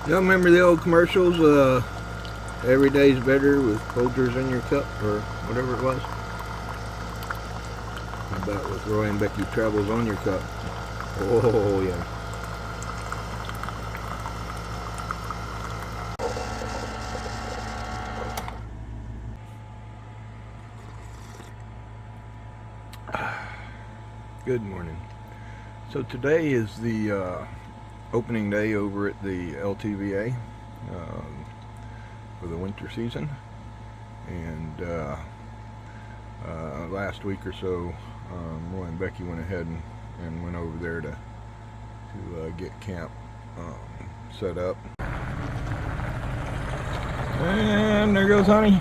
Y'all remember the old commercials? Every day's better with Folgers in your cup, or whatever it was. How about with Roy and Becky travels on your cup? Oh yeah. Good morning. So today is the opening day over at the LTVA for the winter season, and last week or so Roy and Becky went ahead and went over there to get camp set up. And there goes Honey.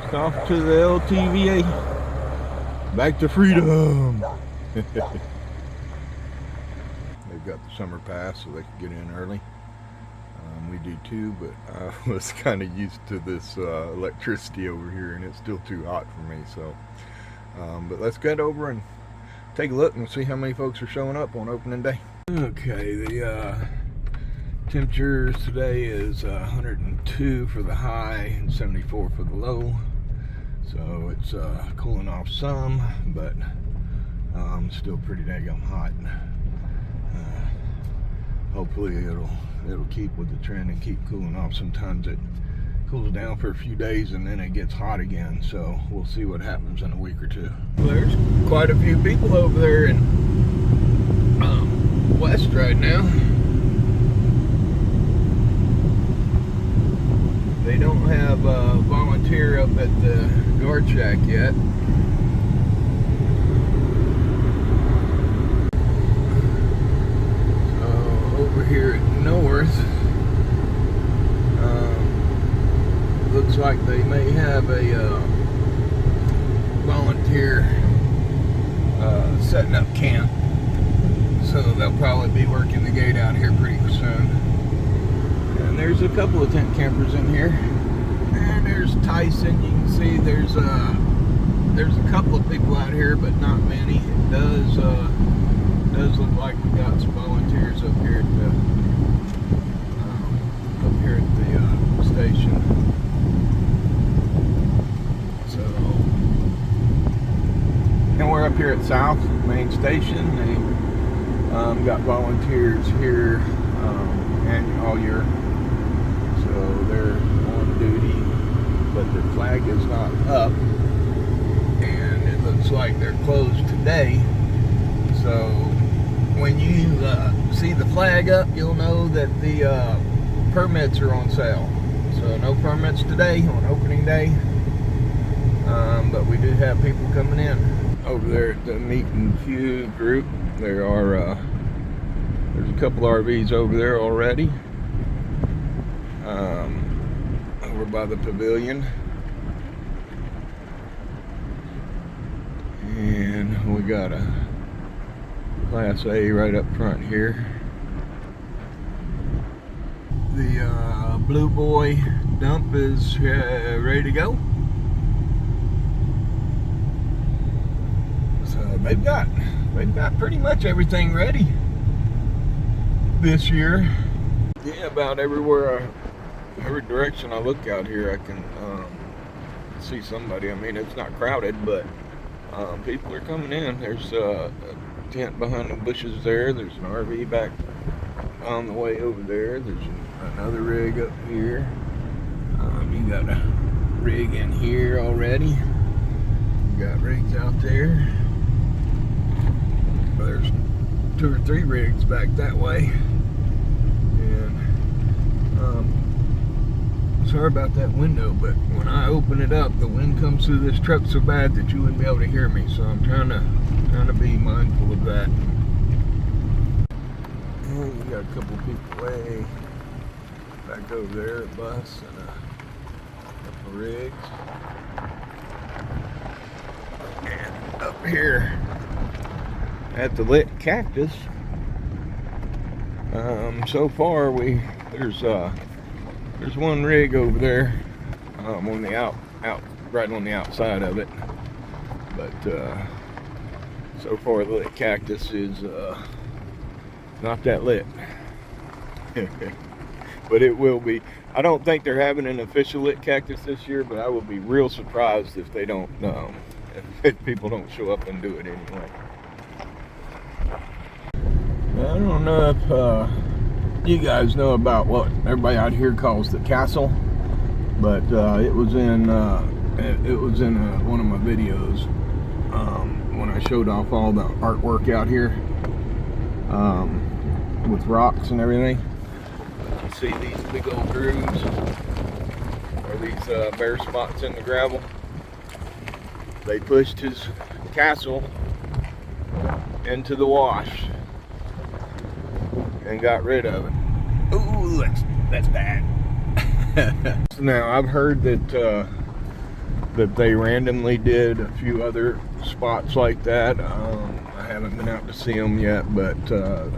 It's off to the LTVA. Back to freedom. They've got the summer pass so they can get in early. We do too, but I was kind of used to this electricity over here, and it's still too hot for me. So, but let's get over and take a look and see how many folks are showing up on opening day. Okay, the temperature today is 102 for the high and 74 for the low. So it's cooling off some, but still pretty daggone hot. Hopefully it'll keep with the trend and keep cooling off. Sometimes it cools down for a few days and then it gets hot again. So we'll see what happens in a week or two. Well, there's quite a few people over there in West right now. They don't have a volunteer up at the guard shack yet. So over here at North, looks like they may have a volunteer setting up camp. So they'll probably be working the gate out here pretty soon. And there's a couple of tent campers in here. And there's Tyson. You can see there's a couple of people out here, but not many. It does look like we got some volunteers up here at the station. So, and we're up here at South Main Station. They got volunteers here all year. So they're on duty, but their flag is not up, and it looks like they're closed today. So when you see the flag up, you'll know that the permits are on sale. So no permits today on opening day, but we do have people coming in. Over there at the Meet and Sue group, there's a couple RVs over there already. Over by the pavilion, and we got a Class A right up front here. The Blue Boy dump is ready to go. So they've got pretty much everything ready this year. Yeah, about everywhere, every direction I look out here, I can see somebody. I mean, it's not crowded, but people are coming in. There's a tent behind the bushes there. There's an RV back on the way over there. There's another rig up here. You got a rig in here already. You got rigs out there. There's 2 or 3 rigs back that way. Sorry about that window, but when I open it up, the wind comes through this truck so bad that you wouldn't be able to hear me. So I'm trying to be mindful of that. And you got a couple people way back over there, a bus and a couple of rigs. And up here at the lit cactus, so far there's one rig over there on the right on the outside of it, but so far the lit cactus is not that lit. But it will be. I don't think they're having an official lit cactus this year, but I will be real surprised if they don't, if people don't show up and do it anyway. I don't know if you guys know about what everybody out here calls the castle, but it was in one of my videos when I showed off all the artwork out here with rocks and everything. See these big old grooves, or these bare spots in the gravel. They pushed his castle into the wash and got rid of it. Ooh, that's bad. Now I've heard that that they randomly did a few other spots like that. I haven't been out to see them yet, but the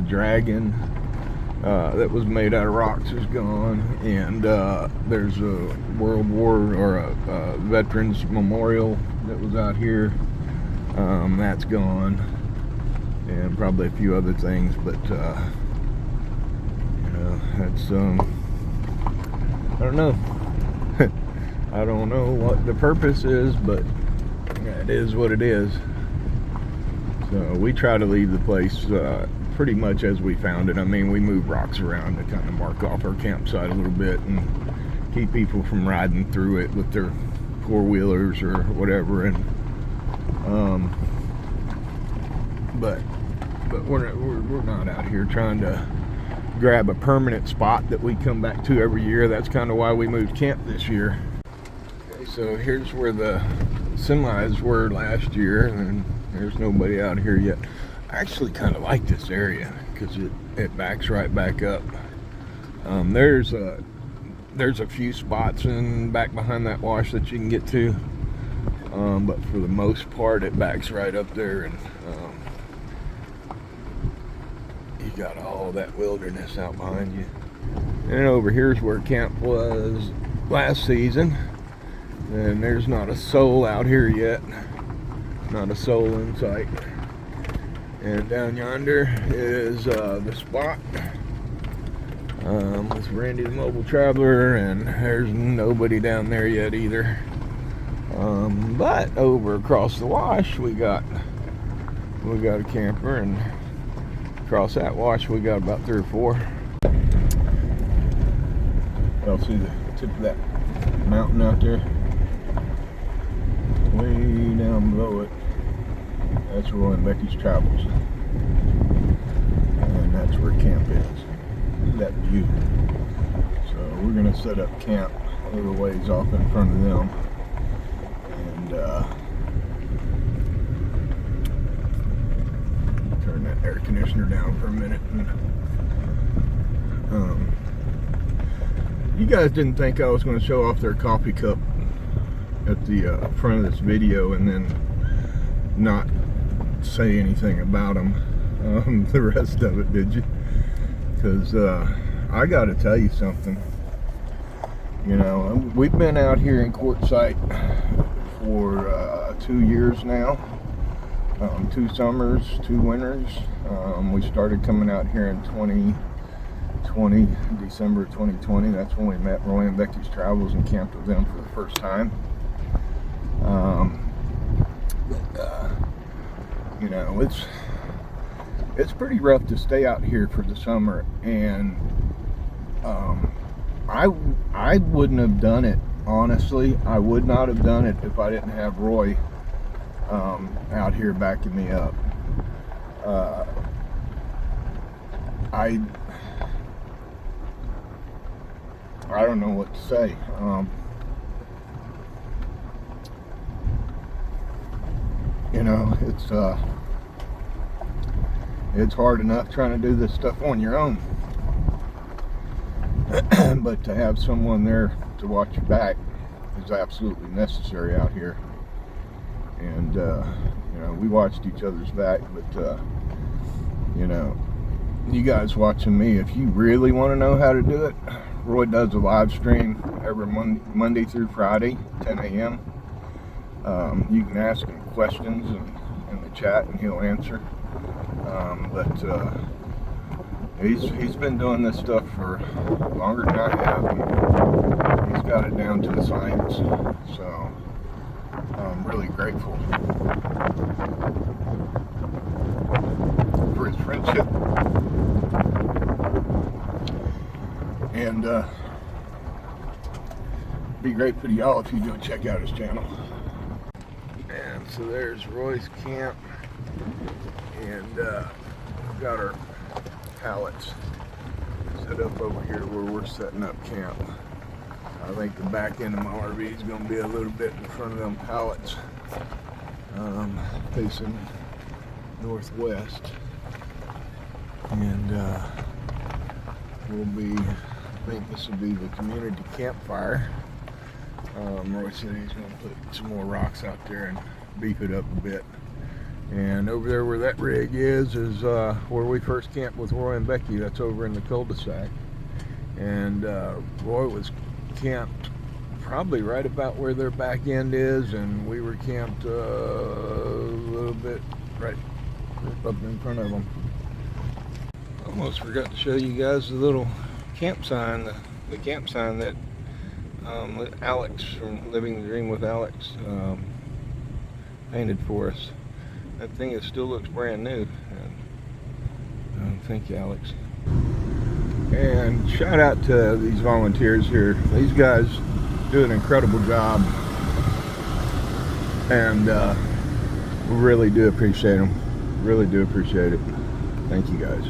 dragon that was made out of rocks is gone, and there's a World War or a Veterans Memorial that was out here. That's gone, and probably a few other things, but you know, that's I don't know. I don't know what the purpose is, but it is what it is. So we try to leave the place pretty much as we found it. I mean, we move rocks around to kind of mark off our campsite a little bit and keep people from riding through it with their four-wheelers or whatever. And but we're not out here trying to grab a permanent spot that we come back to every year. That's kind of why we moved camp this year. Okay, so here's where the semis were last year, and there's nobody out here yet. I actually kind of like this area because it backs right back up. There's a few spots in back behind that wash that you can get to, but for the most part it backs right up there, and you got all that wilderness out behind you. And over here's where camp was last season, and there's not a soul out here yet, not a soul in sight. And down yonder is the spot with Randy the Mobile Traveler, and there's nobody down there yet either. But over across the wash we got a camper, and across that wash we got about 3 or 4. Y'all see the tip of that mountain out there? Way down below it, that's Roy and Becky's Travels, and that's where camp is. That view. So we're gonna set up camp a little ways off in front of them, and turn that air conditioner down for a minute. And, you guys didn't think I was going to show off their coffee cup at the front of this video and then not say anything about them the rest of it, did you? Because I got to tell you something. You know, we've been out here in Quartzsite for 2 years now. 2 summers, 2 winters. We started coming out here in 2020, December 2020. That's when we met Roy and Becky's Travels and camped with them for the first time. You know, it's pretty rough to stay out here for the summer, and I wouldn't have done it, honestly. I would not have done it if I didn't have Roy out here backing me up. I don't know what to say. You know, it's hard enough trying to do this stuff on your own, but to have someone there to watch your back is absolutely necessary out here. And you know, we watched each other's back, but you know, you guys watching me, if you really want to know how to do it, Roy does a live stream every Monday through Friday, 10 a.m. You can ask him questions in the chat and he'll answer. But He's been doing this stuff for longer than I have. He's got it down to a science. So I'm really grateful for his friendship. And be grateful to y'all if you go check out his channel. And so there's Roy's camp, and we've got our pallets set up over here where we're setting up camp. I think the back end of my RV is going to be a little bit in front of them pallets, facing northwest, and we'll be, I think this will be the community campfire. Roy said he's going to put some more rocks out there and beef it up a bit. And over there where that rig is where we first camped with Roy and Becky. That's over in the cul-de-sac. And Roy was camped probably right about where their back end is, and we were camped a little bit right up in front of them. Almost forgot to show you guys the little camp sign, the camp sign that Alex from Living the Dream with Alex painted for us. That thing still looks brand new. Thank you, Alex. And shout out to these volunteers here. These guys do an incredible job, and we really do appreciate them. Really do appreciate it. Thank you guys.